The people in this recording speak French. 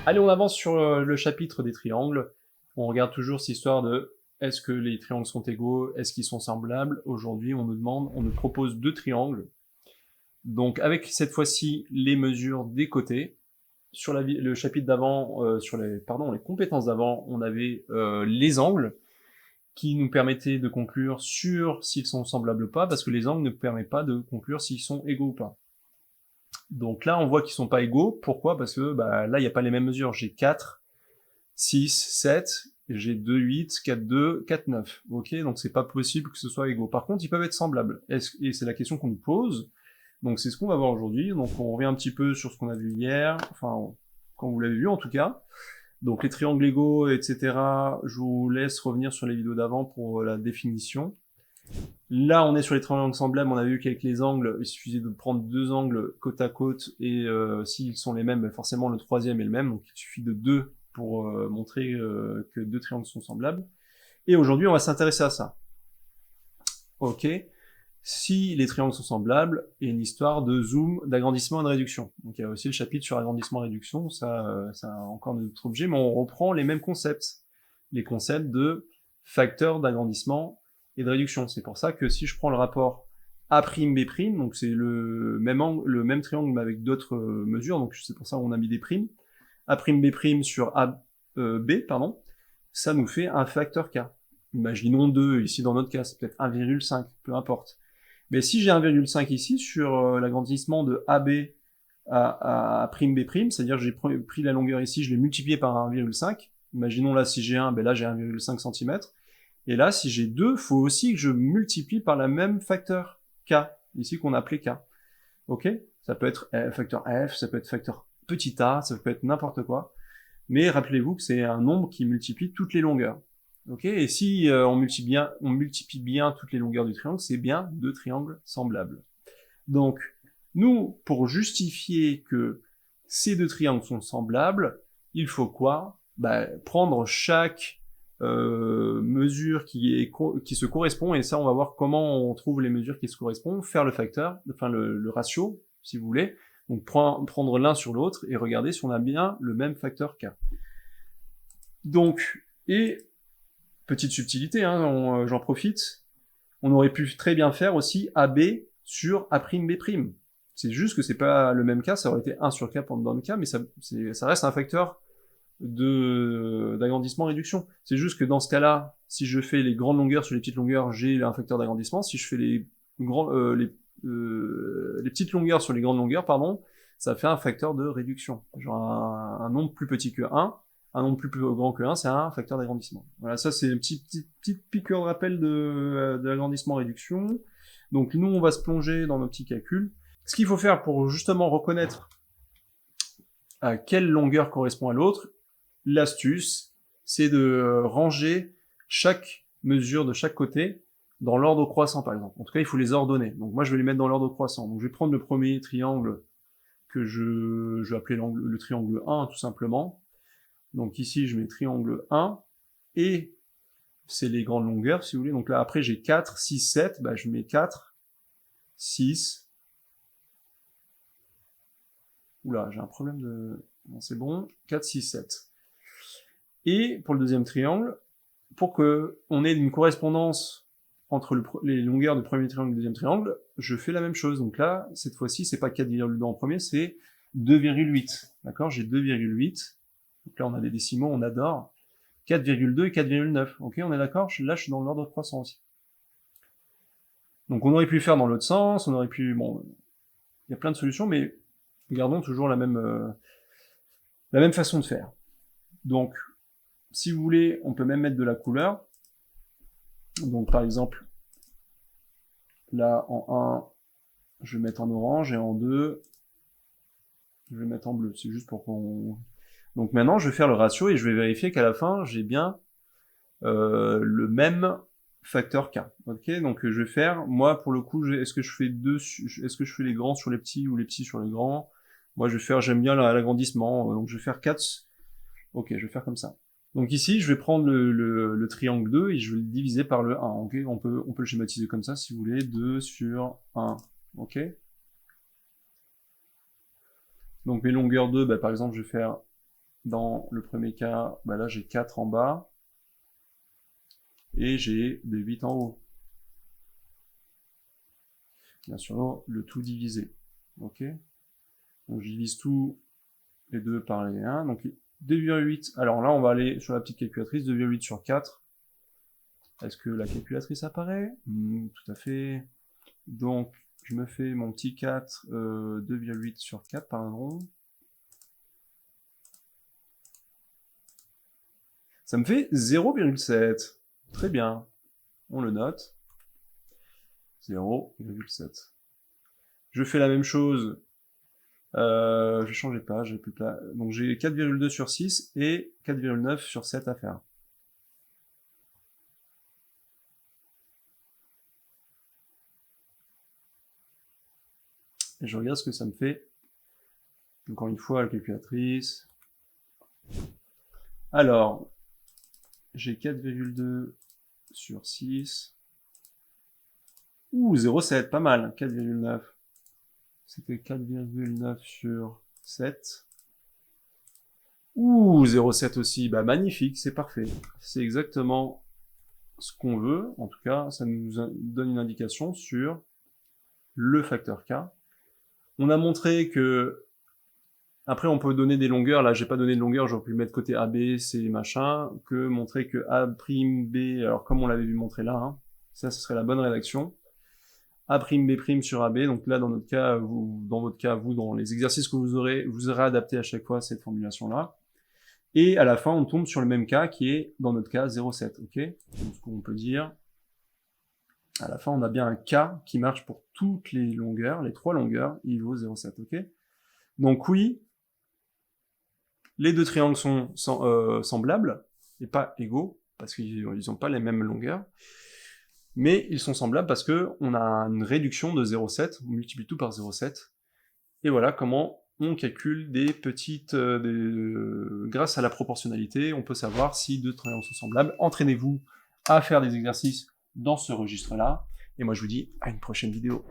Allez, on avance sur le chapitre des triangles. On regarde toujours cette histoire de est-ce que les triangles sont égaux, est-ce qu'ils sont semblables. Aujourd'hui, on nous propose deux triangles. Donc, avec cette fois-ci les mesures des côtés. Sur le chapitre d'avant, les compétences d'avant, on avait les angles qui nous permettaient de conclure sur s'ils sont semblables ou pas, parce que les angles ne permettent pas de conclure s'ils sont égaux ou pas. Donc là, on voit qu'ils sont pas égaux. Pourquoi? Parce que là, il n'y a pas les mêmes mesures. J'ai 4, 6, 7, j'ai 2, 8, 4, 2, 4, 9. Ok, donc c'est pas possible que ce soit égaux. Par contre, ils peuvent être semblables. Et c'est la question qu'on nous pose. Donc c'est ce qu'on va voir aujourd'hui. Donc on revient un petit peu sur ce qu'on a vu hier, enfin quand vous l'avez vu en tout cas. Donc les triangles égaux, etc. Je vous laisse revenir sur les vidéos d'avant pour la définition. Là, on est sur les triangles semblables. On a vu qu'avec les angles, il suffisait de prendre deux angles côte à côte et s'ils sont les mêmes, forcément le troisième est le même. Donc il suffit de deux pour montrer que deux triangles sont semblables. Et aujourd'hui, on va s'intéresser à ça. Ok. Si les triangles sont semblables, il y a une histoire de zoom, d'agrandissement et de réduction. Donc il y a aussi le chapitre sur agrandissement et réduction, ça a encore d'autres objets, mais on reprend les mêmes concepts. Les concepts de facteurs d'agrandissement et de réduction. C'est pour ça que si je prends le rapport A'B', donc c'est le même triangle mais avec d'autres mesures, donc c'est pour ça qu'on a mis des primes, A'B' sur AB, pardon, ça nous fait un facteur K. Imaginons 2, ici dans notre cas, c'est peut-être 1,5, peu importe. Mais si j'ai 1,5 ici sur l'agrandissement de AB à A'B', c'est-à-dire que j'ai pris la longueur ici, je l'ai multiplié par 1,5, imaginons là si j'ai 1, ben là j'ai 1,5 cm, et là si j'ai 2, il faut aussi que je multiplie par la même facteur K, ici qu'on a appelé K. Ok? Ça peut être facteur F, ça peut être facteur petit a, ça peut être n'importe quoi, mais rappelez-vous que c'est un nombre qui multiplie toutes les longueurs. Ok, et si on multiplie bien toutes les longueurs du triangle, c'est bien deux triangles semblables. Donc, nous, pour justifier que ces deux triangles sont semblables, il faut quoi? Prendre chaque mesure qui se correspond, et ça, on va voir comment on trouve les mesures qui se correspondent, faire le facteur, enfin le ratio, si vous voulez, donc prendre l'un sur l'autre et regarder si on a bien le même facteur K. Donc, et petite subtilité, hein, j'en profite, on aurait pu très bien faire aussi AB sur A'B'. C'est juste que c'est pas le même cas, ça aurait été 1 sur K dans le cas, mais ça reste un facteur d'agrandissement-réduction. C'est juste que dans ce cas-là, si je fais les grandes longueurs sur les petites longueurs, j'ai un facteur d'agrandissement. Si je fais les petites longueurs sur les grandes longueurs, pardon, ça fait un facteur de réduction. Genre un nombre plus petit que 1, un nombre plus grand que 1, c'est un facteur d'agrandissement. Voilà, ça c'est une petite piqûre de rappel de l'agrandissement-réduction. Donc nous, on va se plonger dans nos petits calculs. Ce qu'il faut faire pour justement reconnaître à quelle longueur correspond à l'autre, l'astuce, c'est de ranger chaque mesure de chaque côté dans l'ordre croissant, par exemple. En tout cas, il faut les ordonner. Donc moi, je vais les mettre dans l'ordre croissant. Donc je vais prendre le premier triangle que je vais appeler le triangle 1, tout simplement. Donc ici, je mets triangle 1, et c'est les grandes longueurs, si vous voulez. Donc là, après, j'ai 4, 6, 7, je mets 4, 6... Oula, j'ai un problème de... Non, c'est bon, 4, 6, 7. Et pour le deuxième triangle, pour que on ait une correspondance entre les longueurs du premier triangle et du deuxième triangle, je fais la même chose. Donc là, cette fois-ci, c'est pas 4,2 en premier, c'est 2,8. D'accord? J'ai 2,8. Donc là, on a des décimaux, on adore. 4,2 et 4,9. Ok, on est d'accord? Là, je suis dans l'ordre croissant aussi. Donc on aurait pu faire dans l'autre sens, on aurait pu... Bon, il y a plein de solutions, mais gardons toujours la même façon de faire. Donc, si vous voulez, on peut même mettre de la couleur. Donc par exemple, là en 1, je vais mettre en orange, et en 2, je vais mettre en bleu. C'est juste pour qu'on... Donc maintenant, je vais faire le ratio et je vais vérifier qu'à la fin, j'ai bien le même facteur K. Ok, donc je vais faire, moi pour le coup, est-ce que je fais les grands sur les petits ou les petits sur les grands? Moi je vais faire, j'aime bien l'agrandissement, donc je vais faire 4. Ok, je vais faire comme ça. Donc ici, je vais prendre le triangle 2 et je vais le diviser par le 1. Okay, on peut le schématiser comme ça si vous voulez. 2 sur 1. Ok. Donc mes longueurs 2, par exemple, je vais faire Dans le premier cas, bah là j'ai 4 en bas, et j'ai des 8 en haut. Bien sûr, le tout divisé. Ok. Donc je divise tout les 2 par les 1. Donc 2,8. Alors là, on va aller sur la petite calculatrice. 2,8 sur 4. Est-ce que la calculatrice apparaît? Tout à fait. Donc, je me fais mon petit 4, 2,8 sur 4, pardon. Ça me fait 0,7. Très bien. On le note. 0,7. Je fais la même chose. Je vais changer de page, j'ai plus de place. Donc j'ai 4,2 sur 6 et 4,9 sur 7 à faire. Et je regarde ce que ça me fait. Encore une fois, la calculatrice. Alors, j'ai 4,2 sur 6. Ouh, 0,7, pas mal. 4,9. C'était 4,9 sur 7. Ouh, 0,7 aussi. Bah, magnifique, c'est parfait. C'est exactement ce qu'on veut. En tout cas, ça nous donne une indication sur le facteur K. On a montré que... Après, on peut donner des longueurs. Là, j'ai pas donné de longueur. J'aurais pu mettre côté AB, C, machin. Que montrer que A'B... Alors, comme on l'avait vu montrer là, hein, ça, ce serait la bonne rédaction. A'B' sur AB. Donc là, dans notre cas, vous, dans les exercices que vous aurez adapté à chaque fois cette formulation-là. Et à la fin, on tombe sur le même cas qui est, dans notre cas, 0,7. Ok. Donc, ce qu'on peut dire, à la fin, on a bien un K qui marche pour toutes les longueurs, les 3 longueurs, il vaut 0,7. Ok. Donc oui, les deux triangles sont semblables, et pas égaux, parce qu'ils n'ont pas les mêmes longueurs. Mais ils sont semblables parce que on a une réduction de 0,7, on multiplie tout par 0,7, et voilà comment on calcule des petites... grâce à la proportionnalité, on peut savoir si deux triangles sont semblables. Entraînez-vous à faire des exercices dans ce registre-là, et moi je vous dis à une prochaine vidéo.